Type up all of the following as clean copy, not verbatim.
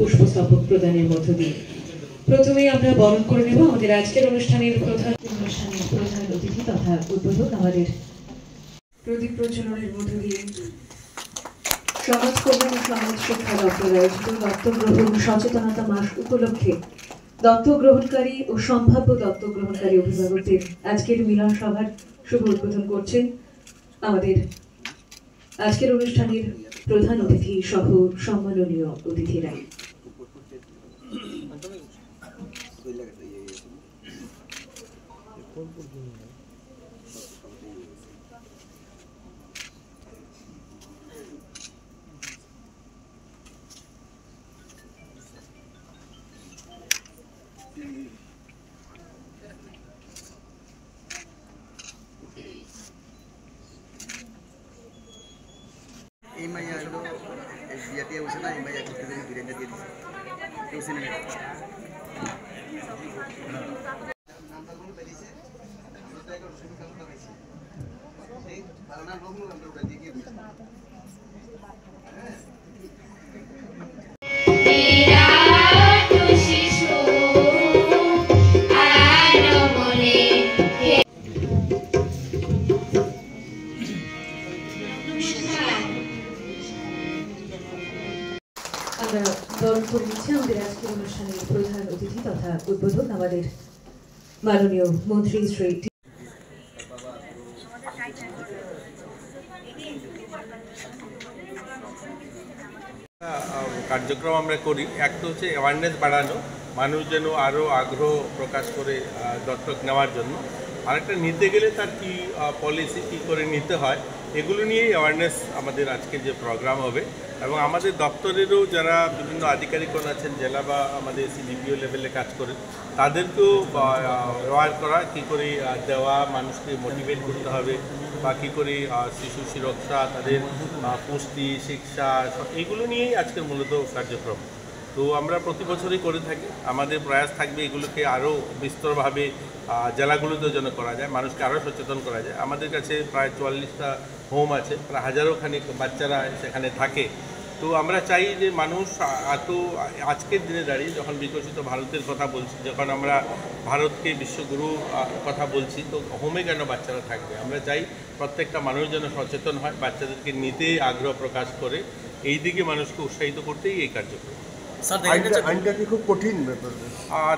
পুষ্পস্তবক প্রদানের মধ্য দিয়ে প্রথমেই আমরা বরণ করে নেব আমাদের আজকের অনুষ্ঠানের প্রধান অতিথি তথা উদ্বোধক আমাদের প্রদীপ প্রজ্বলনের মধ্য দিয়ে সমাজ কল্যাণ ও সমাজ শিক্ষা দপ্তর আয়োজিত দত্তক গ্রহণ সচেতনতা মাস উপলক্ষে দত্তক গ্রহণকারী ও সম্ভাব্য দত্তক গ্রহণকারী অভিভাবকদের আজকের মিলন সভার শুভ উদ্বোধন করছেন আমাদের আজকের অনুষ্ঠানের প্রধান অতিথি সহ সম্মাননীয় অতিথিরা। এই মাইয়া হলো বিয়াতে উঠে না, এই মাইয়া ঘুরতে থেকে বিরিয়ানি দিয়ে দিচ্ছে কেউ চিনে নেই। আমরা বরণ করে নিচ্ছি আমাদের আজকের অনুষ্ঠানের প্রধান অতিথি তথা উদ্বোধক আমাদের মাননীয় মন্ত্রী শ্রী কার্যক্রম আমরা করি। একটা হচ্ছে অ্যাওয়ারনেস বাড়ানো, মানুষ যেন আরও আগ্রহ প্রকাশ করে দত্তক নেওয়ার জন্য। আরেকটা নিতে গেলে তার কী পলিসি কী করে নিতে হয় এগুলো নিয়েই অ্যাওয়ারনেস আমাদের আজকে যে প্রোগ্রাম হবে। এবং আমাদের দপ্তরেরও যারা বিভিন্ন আধিকারিকগণ আছেন জেলা বা আমাদের সিডিপিও লেভেলে কাজ করেন তাদেরকেও অ্যাওয়ার করা, কী করে দেওয়া, মানুষকে মোটিভেট করতে হবে বা কী করে শিশু সুরক্ষা, তাদের পুষ্টি, শিক্ষা, এইগুলো নিয়েই আজকের মূলত কার্যক্রম। তো আমরা প্রতি বছরই করে থাকি। আমাদের প্রয়াস থাকবে এগুলোকে আরও বিস্তরভাবে জেলাগুলোতেও যেন করা যায়, মানুষকে আরও সচেতন করা যায়। আমাদের কাছে প্রায় 44টা হোম আছে, প্রায় 1000 খানিক বাচ্চারা সেখানে থাকে। তো আমরা চাই যে মানুষ এত আজকের দিনে দাঁড়িয়ে যখন বিকশিত ভারতের কথা বলছি, যখন আমরা ভারতকে বিশ্বগুরু কথা বলছি, তো হোমে কেন বাচ্চারা থাকবে? আমরা চাই প্রত্যেকটা মানুষ যেন সচেতন হয়, বাচ্চাদেরকে নিতে আগ্রহ প্রকাশ করে, এই দিকে মানুষকে উৎসাহিত করতেই এই কার্যক্রম। আইনটা কি খুব কঠিন ব্যাপার?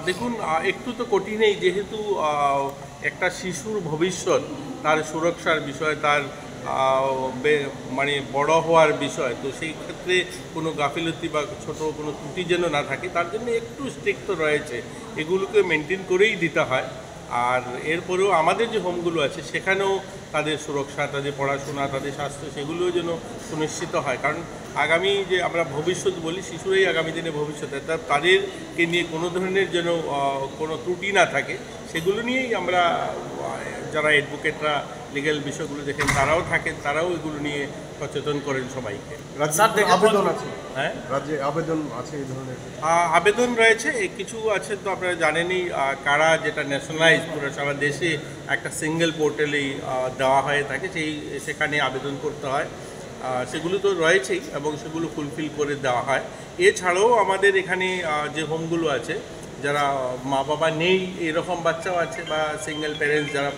দেখুন, একটু তো কঠিনই, যেহেতু একটা শিশুর ভবিষ্যৎ, তার সুরক্ষার বিষয়, তার মানে বড় হওয়ার বিষয়, তো সেই ক্ষেত্রে কোনো গাফিলতি বা ছোটো কোনো ত্রুটি যেন না থাকে, তার জন্য একটু স্ট্রিক্ট তো রয়েছে, এগুলোকে মেনটেন করেই দিতে হয়। আর এরপরেও আমাদের যে হোমগুলো আছে সেখানেও তাদের সুরক্ষা, তাদের পড়াশোনা, তাদের স্বাস্থ্য, সেগুলোও যেন সুনিশ্চিত হয়। কারণ আগামী যে আমরা ভবিষ্যৎ বলি, শিশুরাই আগামী দিনে ভবিষ্যৎ, তাদেরকে নিয়ে কোনো ধরনের যেন কোনো ত্রুটি না থাকে, সেগুলো নিয়েই আমরা যারা অ্যাডভোকেটরা লিগ্যাল বিষয়গুলো দেখেন তারাও থাকেন, তারাও এগুলো নিয়ে সচেতন করেন সবাইকে। আবেদন আছে? হ্যাঁ, রাজ্যে আবেদন আছে এই ধরনের? আবেদন রয়েছে, কিছু আছে তো আপনারা জানেনই, কারা যেটা ন্যাশনালাইজ পুরো সারা দেশে একটা সিঙ্গেল পোর্টালেই দেওয়া হয়ে থাকে, সেখানে আবেদন করতে হয়। সেগুলো তো রয়েছেই এবং সেগুলো ফুলফিল করে দেওয়া হয়। এছাড়াও আমাদের এখানে যে হোমগুলো আছে, যারা মা বাবা নেই এরকম বাচ্চাও আছে, বা সিঙ্গেল প্যারেন্টস যারা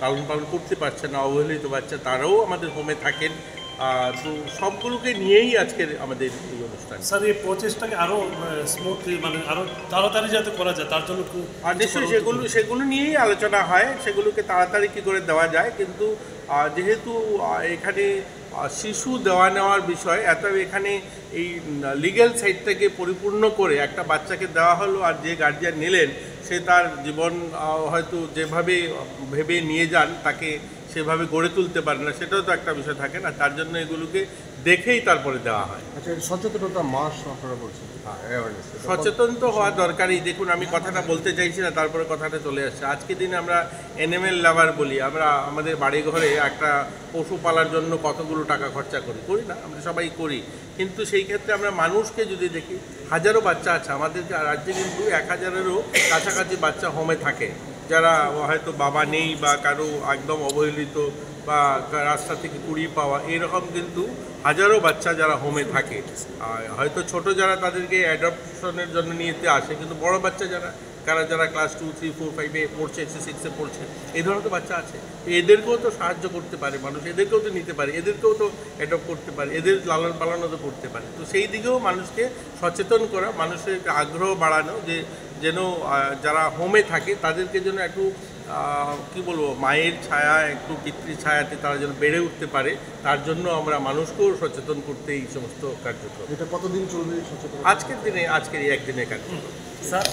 লালন পালন করতে পারছে না, অবহেলিত বাচ্চা, তারাও আমাদের হোমে থাকেন। তো সবগুলোকে নিয়েই আজকের আমাদের এই অনুষ্ঠান। স্যার, এই প্রচেষ্টাকে আরও স্মুথলি, মানে আরও তাড়াতাড়ি যাতে করা যায় তার জন্য নিশ্চয়ই সেগুলো নিয়েই আলোচনা হয়, সেগুলোকে তাড়াতাড়ি কী করে দেওয়া যায়। কিন্তু যেহেতু এখানে শিশু দেওয়া নেওয়ার বিষয়, এখানে এই লিগ্যাল সাইডটাকে পরিপূর্ণ করে একটা বাচ্চাকে দেওয়া হলো, আর যে গার্জিয়ান নিলেন সে তার জীবন হয়তো যেভাবে ভেবে নিয়ে যান তাকে সেভাবে গড়ে তুলতে পারে না, সেটাও তো একটা বিষয় থাকে না। তার জন্য এগুলোকে দেখেই তারপরে দেওয়া হয়। আচ্ছা, সচেতনতা মাস আপনারা বলছেন, সচেতন তো হওয়া দরকারই। দেখুন, আমি কথাটা বলতে চাইছি না, তারপরে কথাটা চলে আসছে। আজকে দিনে আমরা অ্যানিমেল লাভার বলি, আমরা আমাদের বাড়ি ঘরে একটা পশু পালার জন্য কতগুলো টাকা খরচা করি না? আমরা সবাই করি। কিন্তু সেই ক্ষেত্রে আমরা মানুষকে যদি দেখি, হাজারো বাচ্চা আছে আমাদের রাজ্যে, কিন্তু 1000-এরও কাছাকাছি বাচ্চা হোমে থাকে, যারা হয়তো বাবা নেই বা কারো একদম অবহেলিত বা রাস্তা থেকে কুড়িয়ে পাওয়া এরকম কিন্তু হাজারো বাচ্চা যারা হোমে থাকে, হয়তো ছোট যারা তাদেরকে অ্যাডপশনের জন্য নিতে আসে, কিন্তু বড় বাচ্চা যারা ক্লাস 2, 3, 4, 5-এ পড়ছে, 6-এ পড়ছে, এই ধরনের তো বাচ্চা আছে। এদেরকেও তো সাহায্য করতে পারে মানুষ, এদেরকেও তো নিতে পারে, এদেরকেও তো অ্যাডপ্ট করতে পারে, এদের লালন পালনও তো করতে পারে। তো সেই দিকেও মানুষকে সচেতন করা, মানুষের আগ্রহ বাড়ানো, যে যেন যারা হোমে থাকে তাদেরকে যেন একটু কি বলবো, মায়ের ছায়া, একটু পিতৃ ছায়াতে তারা যেন বেড়ে উঠতে পারে, তার জন্য আমরা মানুষকেও সচেতন করতে এই সমস্ত কার্যক্রম। এটা কতদিন চলবে সচেতন? আজকের এই একদিনের কার্যক্রম। স্যার